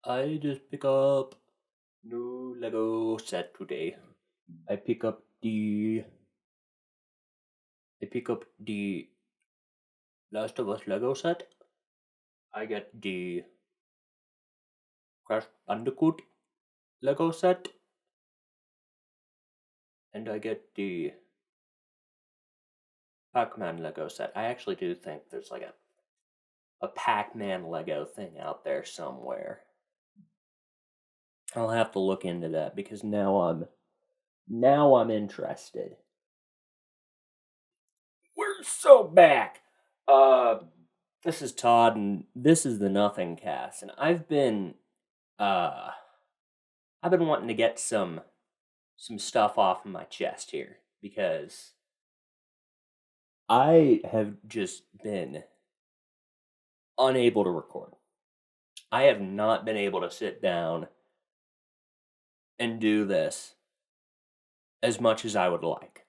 I just pick up new Lego set today. I pick up the I pick up the Last of Us Lego set. I get the Crash Bandicoot Lego set, and I get the Pac-Man Lego set. I actually do think there's like a Pac-Man Lego thing out there somewhere. I'll have to look into that because now I'm interested. We're so back. Uh, this is Todd, and this is the Nothingcast, and uh, I've been wanting to get some stuff off of my chest here because I have just been unable to record. I have not been able to sit down and do this as much as I would like.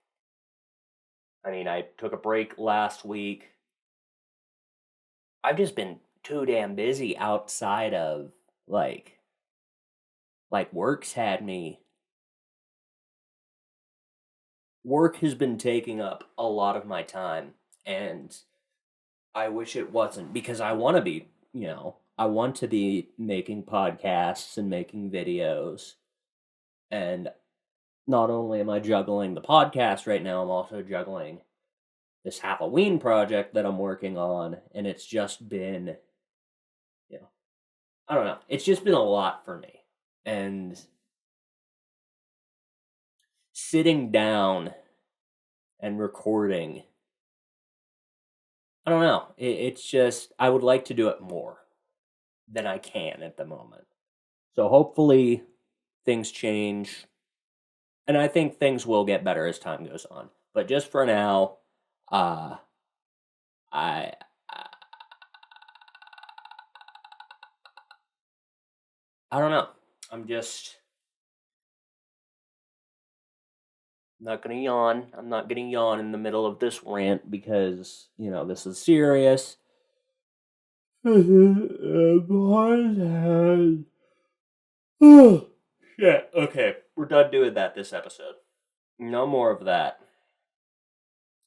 I mean, I took a break last week. I've just been too damn busy outside of like work's had me. Work has been taking up a lot of my time, and I wish it wasn't because I want to be, I want to be making podcasts and making videos. And not only am I juggling the podcast right now, I'm also juggling this Halloween project that I'm working on, and it's just been, I don't know, it's just been a lot for me. And sitting down and recording, I don't know, it's just, I would like to do it more than I can at the moment. So hopefully things change, and I think things will get better as time goes on. But just for now, uh, I I don't know. I'm just not gonna yawn. I'm not gonna yawn in the middle of this rant because this is serious. Shit. Okay, we're done doing that this episode. No more of that.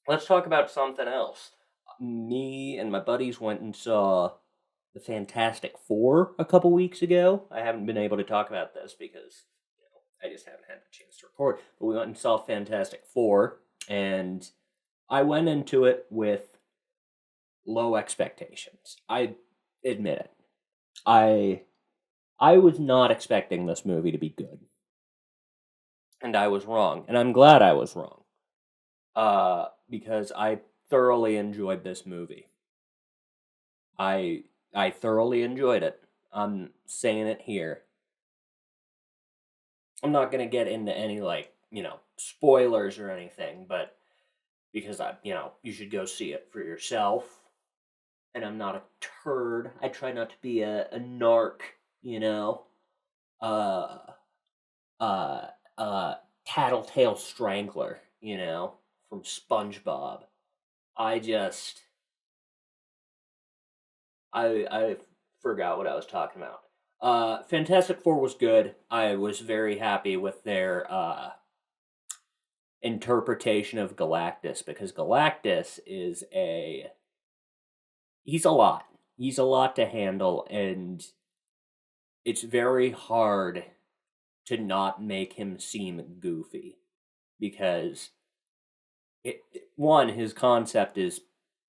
Let's talk about something else. Me and my buddies went and saw the Fantastic Four a couple weeks ago. I haven't been able to talk about this because I just haven't had the chance to record. But we went and saw Fantastic Four, and I went into it with low expectations. I admit it. I was not expecting this movie to be good, and I was wrong, and I'm glad I was wrong. Because I thoroughly enjoyed this movie. I thoroughly enjoyed it. I'm saying it here. I'm not gonna get into any spoilers or anything, but because you should go see it for yourself. And I'm not a turd. I try not to be a narc, you know. Uh uh Tattletale Strangler, from SpongeBob. I just I forgot what I was talking about. Fantastic Four was good. I was very happy with their interpretation of Galactus because Galactus is he's a lot. He's a lot to handle, and it's very hard to not make him seem goofy because one, his concept is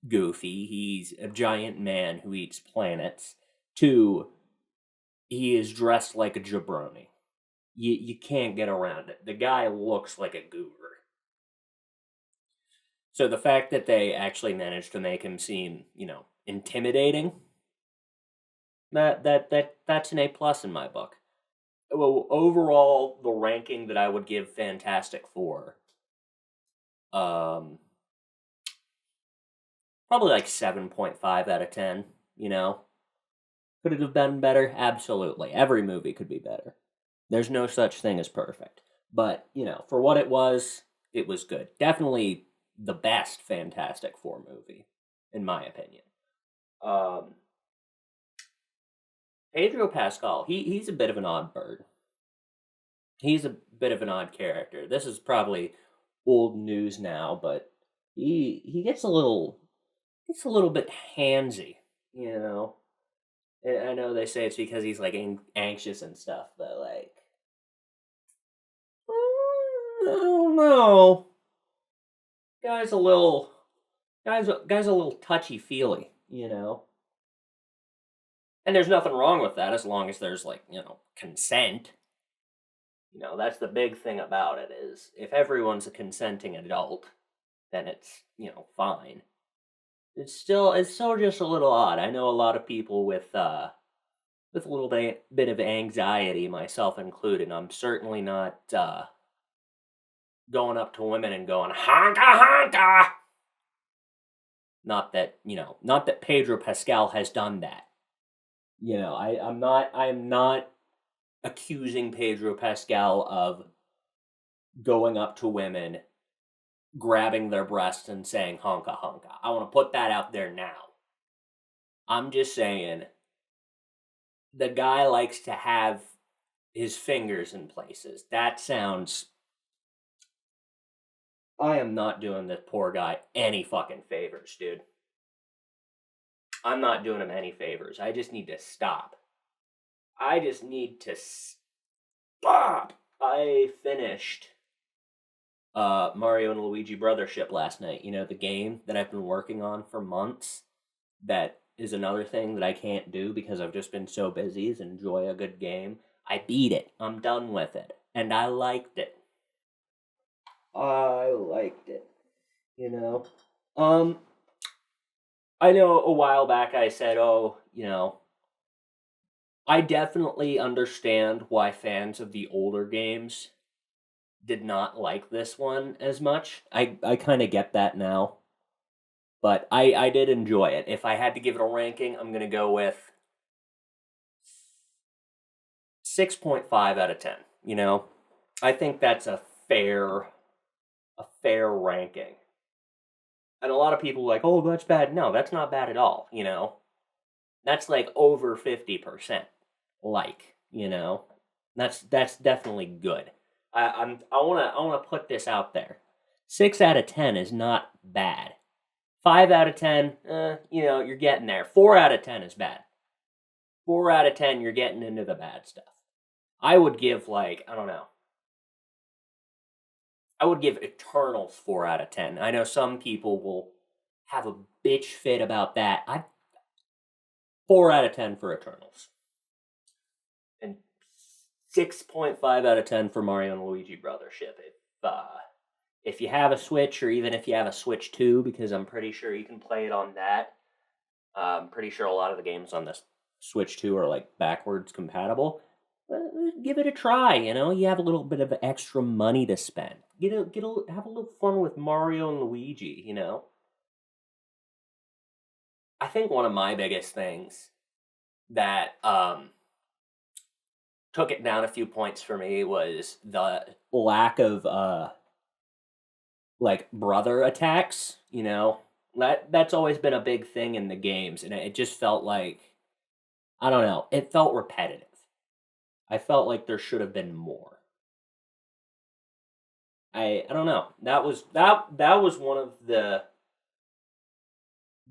goofy. He's a giant man who eats planets. Two, he is dressed like a jabroni. You can't get around it. The guy looks like a goober. So the fact that they actually managed to make him seem, intimidating, that's an A+ in my book. Well, overall, the ranking that I would give Fantastic Four, um, probably like 7.5 out of 10. Could it have been better? Absolutely. Every movie could be better. There's no such thing as perfect. But, for what it was good. Definitely the best Fantastic Four movie, in my opinion. Um, Pedro Pascal, he's a bit of an odd bird. He's a bit of an odd character. This is probably old news now, but he gets a little bit handsy, you know. And I know they say it's because he's like anxious and stuff, but like I don't know. Guy's a little guy's a little touchy feely, you know. And there's nothing wrong with that as long as there's like, consent. That's the big thing about it is if everyone's a consenting adult, then it's, fine. It's still just a little odd. I know a lot of people with a little bit of anxiety, myself included. I'm certainly not going up to women and going honka honka. Not that Pedro Pascal has done that. I'm not accusing Pedro Pascal of going up to women, grabbing their breasts and saying honka honka. I want to put that out there now. I'm just saying the guy likes to have his fingers in places. That sounds. I am not doing this poor guy any fucking favors, dude. I'm not doing him any favors. I just need to stop. I just need to stop. I finished Mario and Luigi Brothership last night. The game that I've been working on for months. That is another thing that I can't do because I've just been so busy is enjoy a good game. I beat it. I'm done with it. And I liked it. I liked it. I know a while back I said, I definitely understand why fans of the older games did not like this one as much. I kind of get that now. But I did enjoy it. If I had to give it a ranking, I'm going to go with 6.5 out of 10. I think that's a fair ranking. And a lot of people are like, oh, that's bad. No, that's not bad at all, That's like over 50%. That's definitely good. I wanna put this out there. 6 out of 10 is not bad. 5 out of 10, you're getting there. 4 out of 10 is bad. 4 out of 10, you're getting into the bad stuff. I would give I don't know. I would give Eternals 4 out of 10. I know some people will have a bitch fit about that. 4 out of 10 for Eternals. And 6.5 out of 10 for Mario and Luigi Brothership. If you have a Switch, or even if you have a Switch 2, because I'm pretty sure you can play it on that. I'm pretty sure a lot of the games on the Switch 2 are backwards compatible. Give it a try, You have a little bit of extra money to spend. Have a little fun with Mario and Luigi, I think one of my biggest things that took it down a few points for me was the lack of brother attacks, That's always been a big thing in the games, and it just felt like, I don't know, it felt repetitive. I felt like there should have been more. I don't know. That was one of the.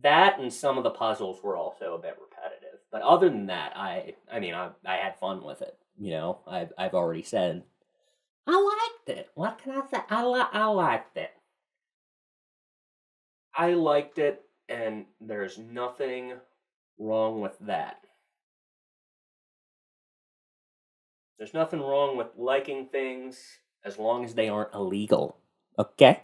That and some of the puzzles were also a bit repetitive, but other than that, I had fun with it. I've already said I liked it. What can I say? I liked it. I liked it, and there's nothing wrong with that. There's nothing wrong with liking things as long as they aren't illegal. Okay?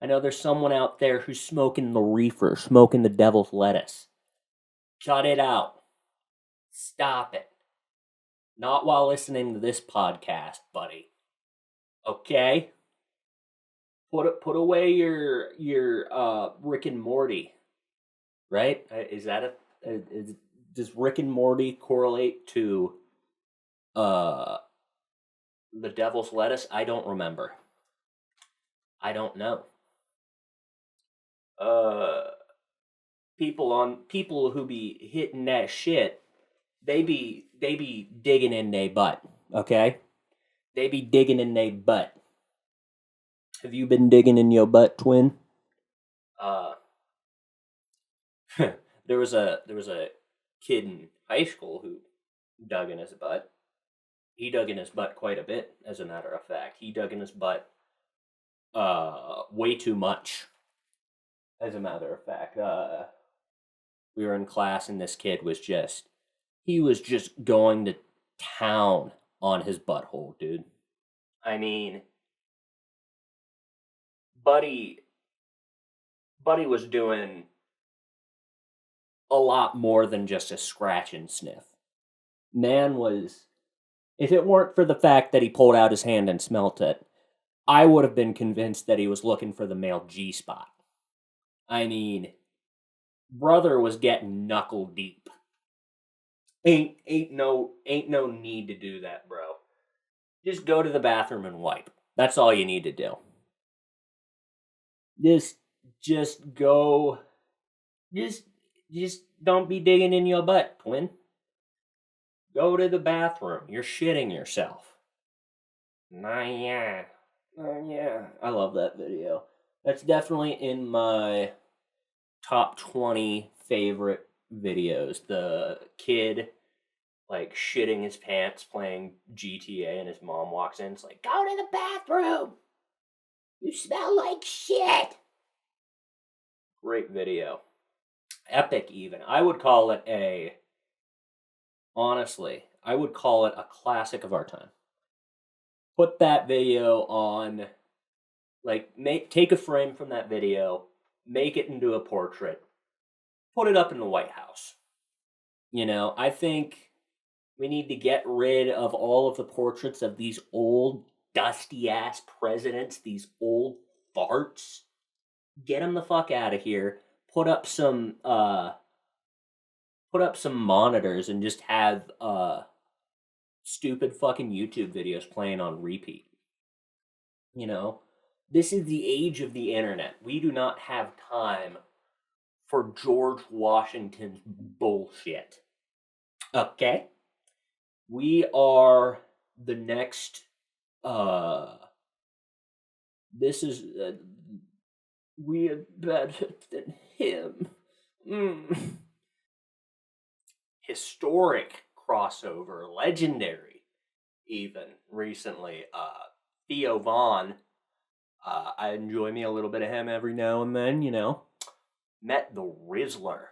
I know there's someone out there who's smoking the reefer, smoking the devil's lettuce. Cut it out. Stop it. Not while listening to this podcast, buddy. Okay? Put away your Rick and Morty. Right? Is that does Rick and Morty correlate to the devil's lettuce? I don't remember. I don't know. People who be hitting that shit they be digging in they butt, okay? They be digging in they butt. Have you been digging in your butt, twin? Uh, there was a kid in high school who dug in his butt. He dug in his butt quite a bit, as a matter of fact. He dug in his butt way too much, as a matter of fact. We were in class and this kid was just he was just going to town on his butthole, dude. I mean, buddy buddy was doing a lot more than just a scratch and sniff. Man was if it weren't for the fact that he pulled out his hand and smelt it, I would have been convinced that he was looking for the male G spot. I mean, brother was getting knuckle deep. Ain't no need to do that, bro. Just go to the bathroom and wipe. That's all you need to do. Just just go just just don't be digging in your butt, twin. Go to the bathroom. You're shitting yourself. Nah, yeah. Yeah. I love that video. That's definitely in my top 20 favorite videos. The kid like shitting his pants playing GTA and his mom walks in. It's like, go to the bathroom. You smell like shit. Great video. Epic even. Honestly, I would call it a classic of our time. Put that video on take a frame from that video, make it into a portrait, put it up in the White House. I think we need to get rid of all of the portraits of these old, dusty ass presidents, these old farts. Get them the fuck out of here. Put up some monitors and just have stupid fucking YouTube videos playing on repeat. You know, this is the age of the internet. We do not have time for George Washington's bullshit. Okay? We are the next this is we are better than him. Historic crossover, legendary even recently. Theo Vaughn, I enjoy me a little bit of him every now and then, met the Rizzler.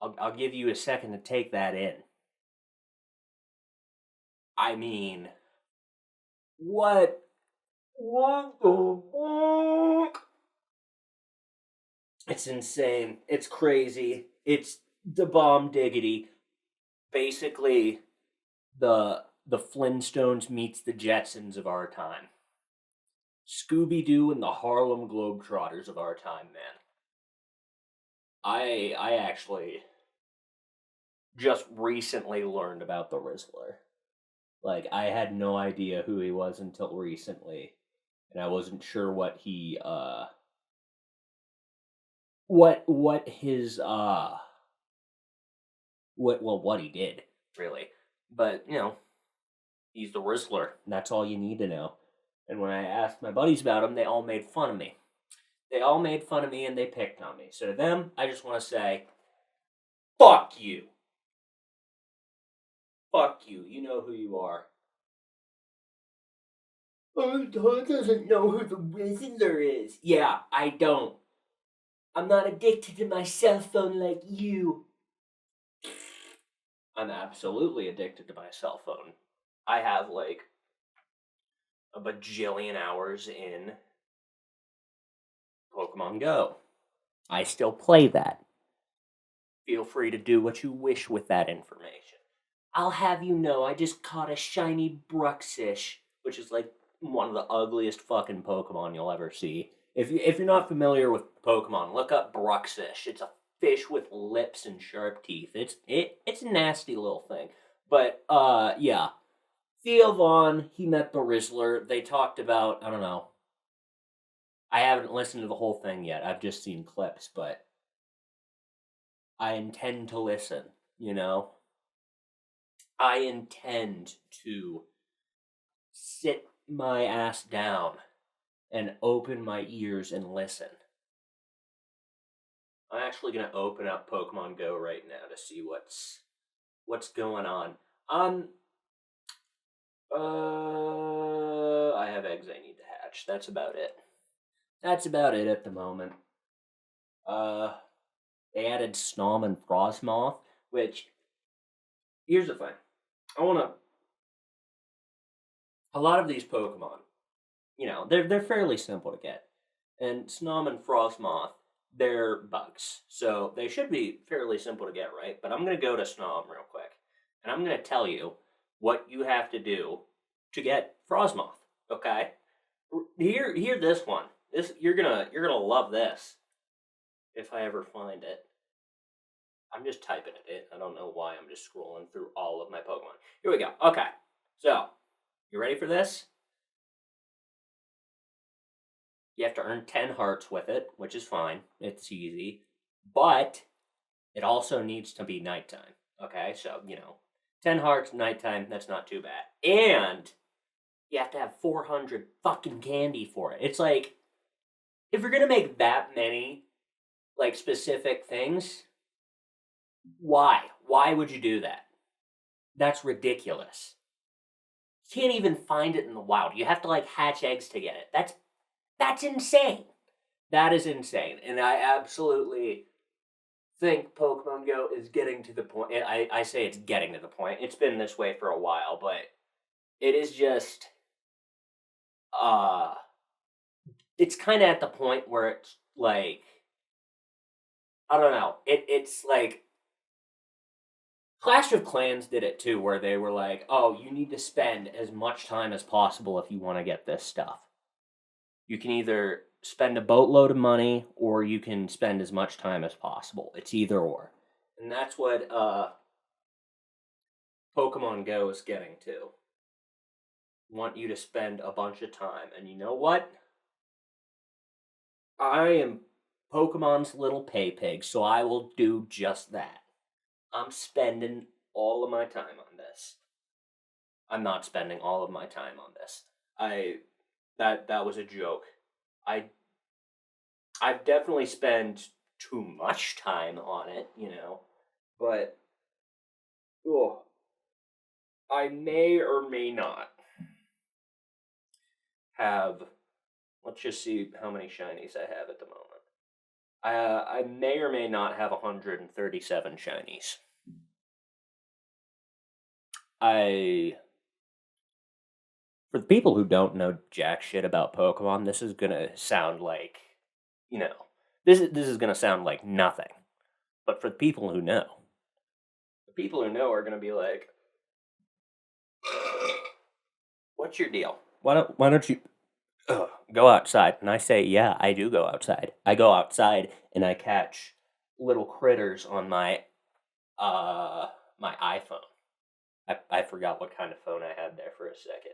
I'll give you a second to take that in. I mean, what the fuck? It's insane. It's crazy. It's the bomb diggity. Basically, the Flintstones meets the Jetsons of our time. Scooby-Doo and the Harlem Globetrotters of our time, man. I actually just recently learned about the Rizzler. Like, I had no idea who he was until recently, and I wasn't sure what he what his what he did, really. But, he's the Rizzler. That's all you need to know. And when I asked my buddies about him, they all made fun of me. They all made fun of me and they picked on me. So to them, I just want to say, fuck you. Fuck you. You know who you are. Oh, Todd doesn't know who the Rizzler is. Yeah, I don't. I'm not addicted to my cell phone like you. I'm absolutely addicted to my cell phone. I have like a bajillion hours in Pokemon Go. I still play that. Feel free to do what you wish with that information. I'll have you know, I just caught a shiny Bruxish, which is like one of the ugliest fucking Pokemon you'll ever see. If you're not familiar with Pokemon, look up Bruxish. It's a fish with lips and sharp teeth. It's a nasty little thing. But yeah. Theo Vaughn, he met the Rizzler. They talked about, I don't know. I haven't listened to the whole thing yet. I've just seen clips, but I intend to listen. you know? I intend to sit my ass down and open my ears and listen. I'm actually gonna open up Pokemon Go right now to see what's going on. Um, I have eggs I need to hatch. That's about it. That's about it at the moment. Uh, they added Snom and Frostmoth, which here's the thing. I wanna a lot of these Pokemon, they're fairly simple to get. And Snom and Frostmoth, they're bugs. So they should be fairly simple to get, right? But I'm gonna go to Snom real quick. And I'm gonna tell you what you have to do to get Frostmoth. Okay? Hear this one. This you're gonna love this. If I ever find it. I'm just typing it in. I don't know why I'm just scrolling through all of my Pokemon. Here we go. Okay. So, you ready for this? You have to earn 10 hearts with it, which is fine. It's easy. But it also needs to be nighttime. Okay? So, 10 hearts, nighttime, that's not too bad. And you have to have 400 fucking candy for it. It's like, if you're gonna make that many, like, specific things, why? Why would you do that? That's ridiculous. You can't even find it in the wild. You have to, like, hatch eggs to get it. That's insane. That is insane. And I absolutely think Pokemon Go is getting to the point. I say it's getting to the point. It's been this way for a while, but it is just uh it's kind of at the point where it's like, I don't know. It's like Clash of Clans did it too, where they were like, "Oh, you need to spend as much time as possible if you want to get this stuff. You can either spend a boatload of money or you can spend as much time as possible. It's either or." And that's what Pokemon Go is getting to. Want you to spend a bunch of time. And you know what? I am Pokemon's little pay pig, so I will do just that. I'm spending all of my time on this. I'm not spending all of my time on this. I that was a joke. I I've definitely spent too much time on it, but oh, I may or may not have. Let's just see how many shinies I have at the moment. I may or may not have 137 shinies. For the people who don't know jack shit about Pokemon, this is gonna sound like, you know, this is gonna sound like nothing. But for the people who know, are gonna be like, "What's your deal? Why don't you go outside?" And I say, "Yeah, I do go outside. I go outside and I catch little critters on my iPhone." I forgot what kind of phone I had there for a second.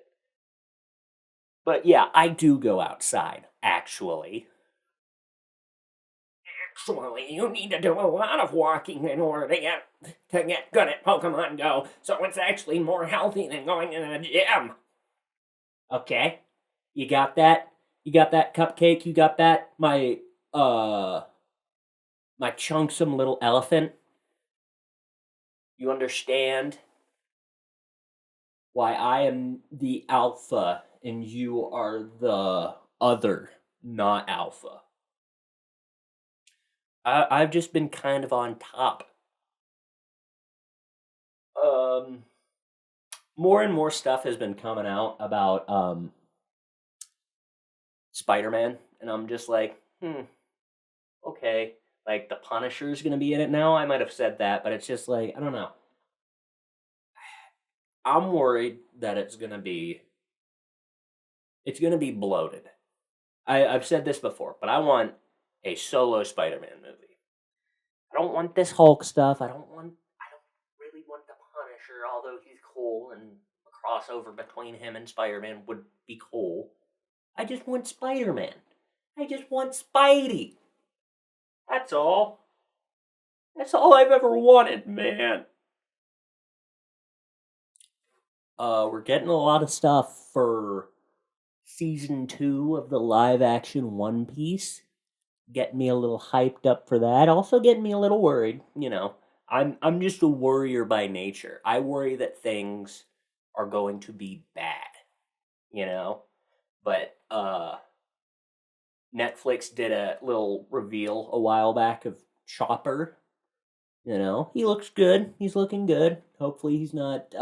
But yeah, I do go outside, actually. Actually, you need to do a lot of walking in order to get good at Pokemon Go, so it's actually more healthy than going to the gym. Okay? You got that? You got that, Cupcake? You got that? My chunksome little elephant? You understand why I am the alpha and you are the other, not alpha. I've just been kind of on top. Um, More and more stuff has been coming out about Spider-Man, and I'm just like, okay. Like the Punisher's gonna be in it now. I might have said that, but it's just like, I don't know. I'm worried that it's gonna be bloated. I've said this before, but I want a solo Spider-Man movie. I don't want this Hulk stuff. I don't really want the Punisher, although he's cool and a crossover between him and Spider-Man would be cool. I just want Spider-Man. I just want Spidey. That's all. That's all I've ever wanted, man. We're getting a lot of stuff for season 2 of the live action One Piece. Getting me a little hyped up for that. Also getting me a little worried, you know. I'm just a worrier by nature. I worry that things are going to be bad, you know. But Netflix did a little reveal a while back of Chopper. You know, he looks good. He's looking good. Hopefully he's not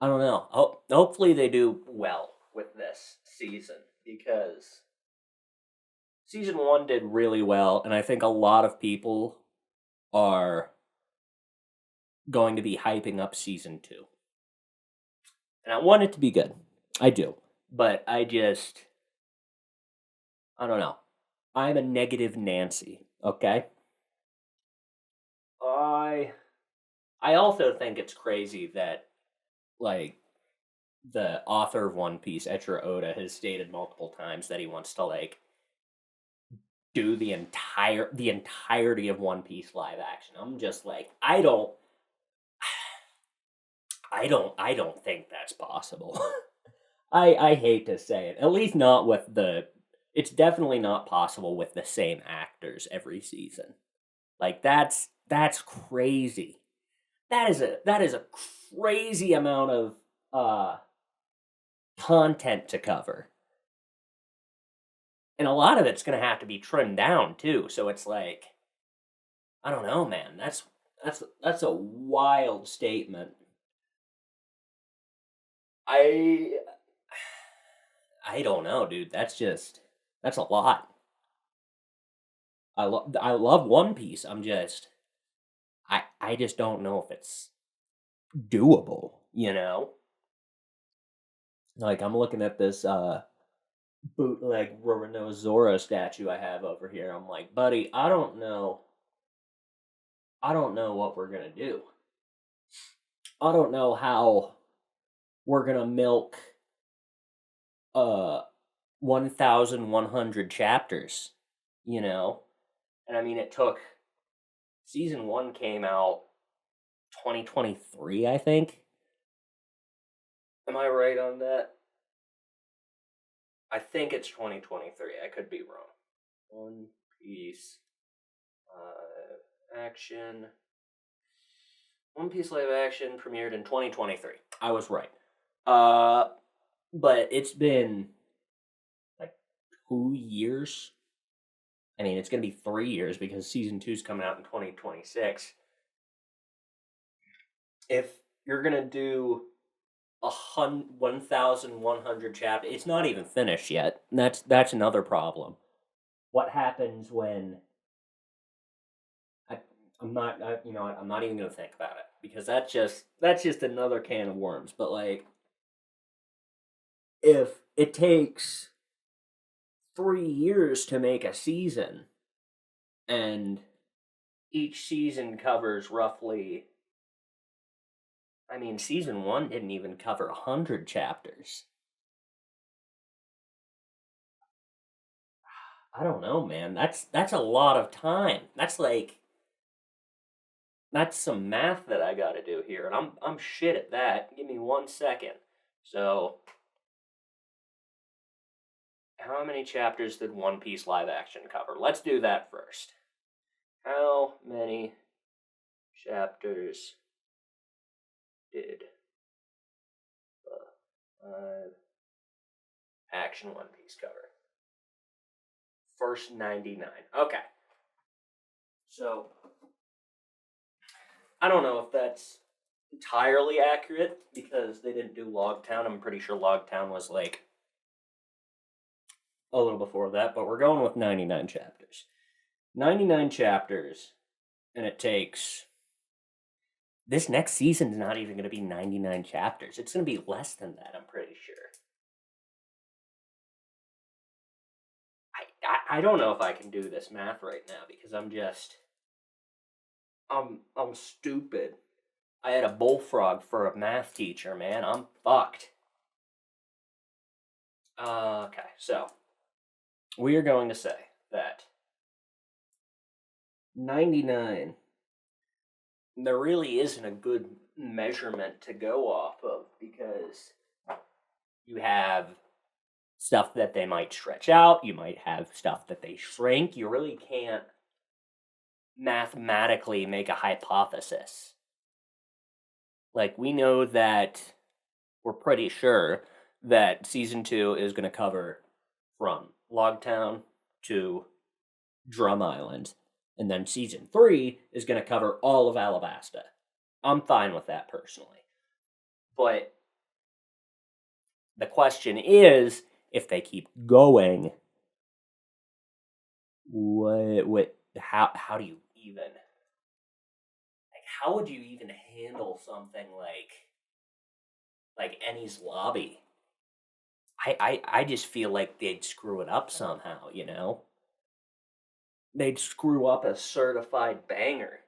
I don't know. Hopefully they do well with this season because season 1 did really well and I think a lot of people are going to be hyping up season 2. And I want it to be good. I do. But I don't know. I'm a negative Nancy, okay? I I also think it's crazy that like the author of One Piece, Eiichiro Oda, has stated multiple times that he wants to like do the entirety of One Piece live action. I'm just like, I don't think that's possible. I hate to say it. At least not with the it's definitely not possible with the same actors every season. Like that's crazy. That is a crazy amount of uh content to cover. And a lot of it's going to have to be trimmed down too. So it's like I don't know, man. That's a wild statement. I I don't know, dude. That's a lot. I love One Piece. I just don't know if it's doable, you know? Like I'm looking at this bootleg Roronoa Zoro statue I have over here. I'm like, buddy, I don't know. I don't know what we're gonna do. I don't know how we're gonna milk uh 1,100 chapters, you know? And I mean, it took season 1 came out 2023, I think. Am I right on that? I think it's 2023. I could be wrong. One Piece action. One Piece live action premiered in 2023. I was right. Uh, but it's been like 2 years. I mean, it's going to be 3 years because season 2 is coming out in 2026. If you're going to do 1,100 chapters, it's not even finished yet. And that's another problem. What happens when I, I'm not even going to think about it because that's just another can of worms. But like, if it takes 3 years to make a season, and each season covers roughly. I mean, season 1 didn't even cover 100 chapters. I don't know, man. That's a lot of time. That's some math that I got to do here, and I'm shit at that. Give me 1 second. So, how many chapters did One Piece live action cover? Let's do that first. How many chapters did the live action One Piece cover? First 99. Okay. So, I don't know if that's entirely accurate because they didn't do Logtown. I'm pretty sure Logtown was like a little before that, but we're going with 99 chapters. 99 chapters, and it takes. This next season's not even going to be 99 chapters. It's going to be less than that, I'm pretty sure. I don't know if I can do this math right now because I'm stupid. I had a bullfrog for a math teacher, man. I'm fucked. Okay, so we are going to say that 99 there really isn't a good measurement to go off of because you have stuff that they might stretch out, you might have stuff that they shrink. You really can't mathematically make a hypothesis. Like, we know that we're pretty sure that season 2 is going to cover from Logtown to Drum Island, and then season 3 is going to cover all of Alabasta. I'm fine with that personally. But the question is, if they keep going, how do you even, like, how would you even handle something like Ennie's Lobby? I just feel like they'd screw it up somehow, you know? They'd screw up a certified banger.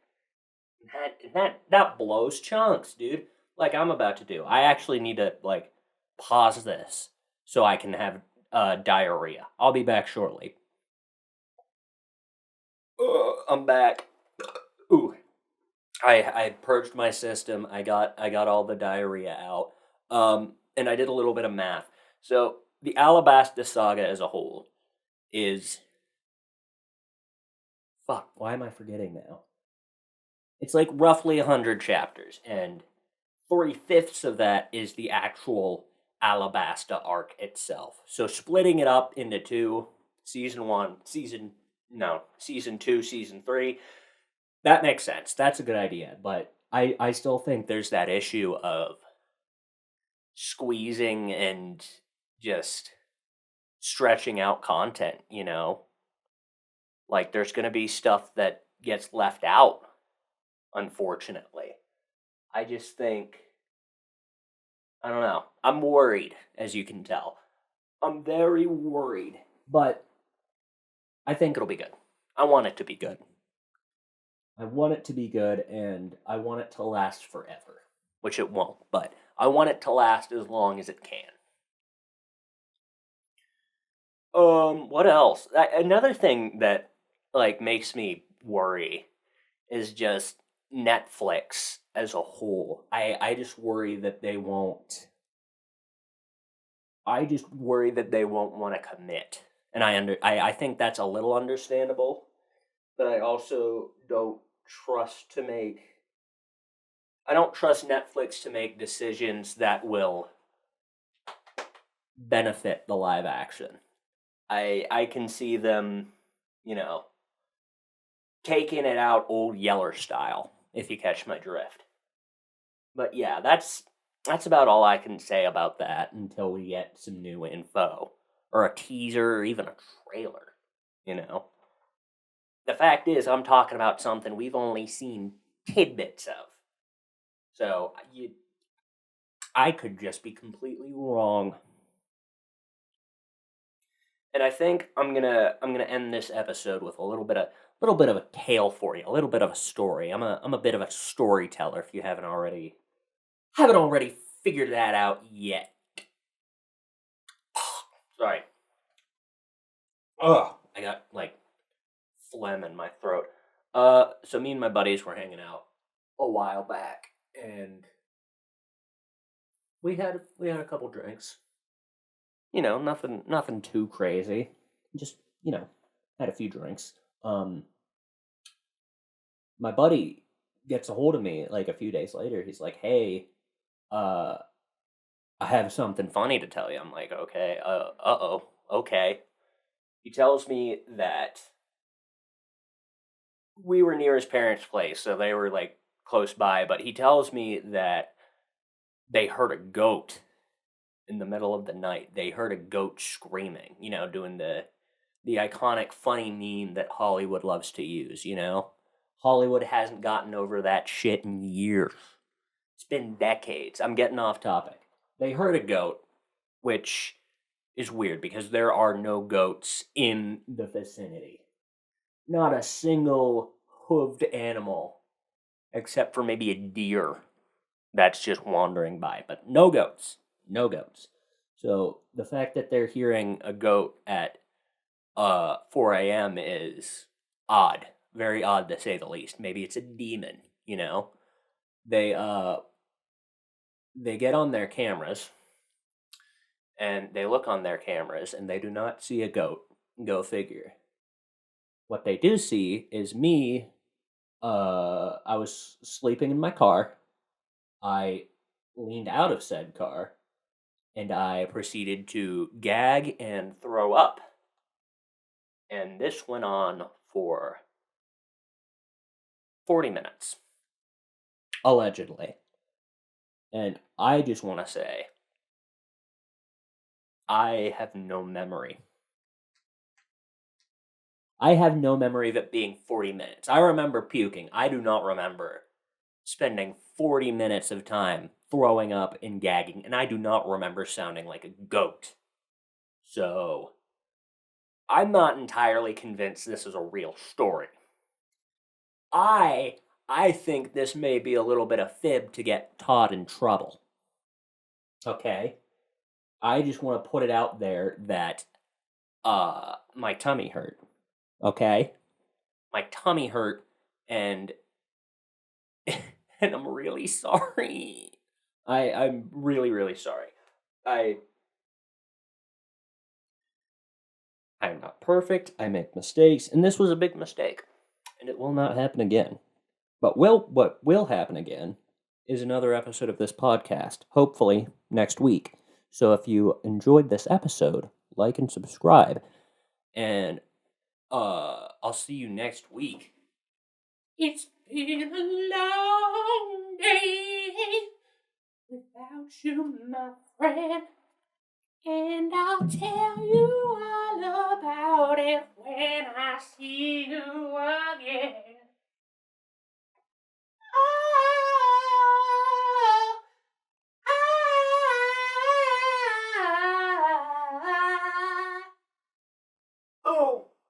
That blows chunks, dude. Like I'm about to do. I actually need to like pause this so I can have diarrhea. I'll be back shortly. I'm back. Ooh, I purged my system. I got all the diarrhea out. And I did a little bit of math. So the Alabasta saga as a whole is fuck. Why am I forgetting now? It's like roughly 100 chapters, and 3/5 of that is the actual Alabasta arc itself. So splitting it up into two, season 2, season 3, that makes sense. That's a good idea. But I still think there's that issue of squeezing and just stretching out content, you know? Like there's going to be stuff that gets left out, unfortunately. I just think, I don't know. I'm worried, as you can tell. I'm very worried, but I think it'll be good. I want it to be good. I want it to be good, and I want it to last forever, which it won't, but I want it to last as long as it can. What else? Another thing that like makes me worry is just Netflix as a whole. I just worry that they won't. I just worry that they won't want to commit, and I think that's a little understandable, but I also don't trust to make. I don't trust Netflix to make decisions that will benefit the live action. I can see them, you know, taking it out old Yeller style, if you catch my drift. But yeah, that's about all I can say about that until we get some new info or a teaser or even a trailer, you know. The fact is I'm talking about something we've only seen tidbits of. So, I could just be completely wrong. And I think I'm gonna end this episode with a little bit of a tale for you, a little bit of a story. I'm a bit of a storyteller if you haven't already figured that out yet. Sorry. Ugh, I got like phlegm in my throat. So me and my buddies were hanging out a while back, and we had a couple drinks. You know, nothing too crazy. Just had a few drinks. My buddy gets a hold of me like a few days later. He's like, "Hey, uh, I have something funny to tell you." I'm like, "Okay, uh-oh, okay." He tells me that we were near his parents' place, so they were like close by, but he tells me that they heard a goat in the middle of the night. They heard a goat screaming, doing the iconic funny meme that Hollywood loves to use, Hollywood hasn't gotten over that shit in years. It's been decades. I'm getting off topic. They heard a goat, which is weird because there are no goats in the vicinity. Not a single hooved animal, except for maybe a deer that's just wandering by, but no goats. No goats. So the fact that they're hearing a goat at 4 a.m. is odd. Very odd to say the least. Maybe it's a demon, They they get on their cameras and they look on their cameras and they do not see a goat. Go figure. What they do see is me. I was sleeping in my car. I leaned out of said car and I proceeded to gag and throw up. And this went on for 40 minutes, allegedly. And I just want to say, I have no memory. I have no memory of it being 40 minutes. I remember puking. I do not remember spending 40 minutes of time throwing up and gagging, and I do not remember sounding like a goat. So, I'm not entirely convinced this is a real story. I I think this may be a little bit of fib to get Todd in trouble. Okay? I just want to put it out there that my tummy hurt. Okay? My tummy hurt and and I'm really sorry. I'm really, really sorry. I I'm not perfect. I make mistakes, and this was a big mistake, and it will not happen again. But what will happen again is another episode of this podcast, hopefully next week. So if you enjoyed this episode, like and subscribe, and I'll see you next week. It's been a long day without you, my friend. And I'll tell you all about it when I see you again.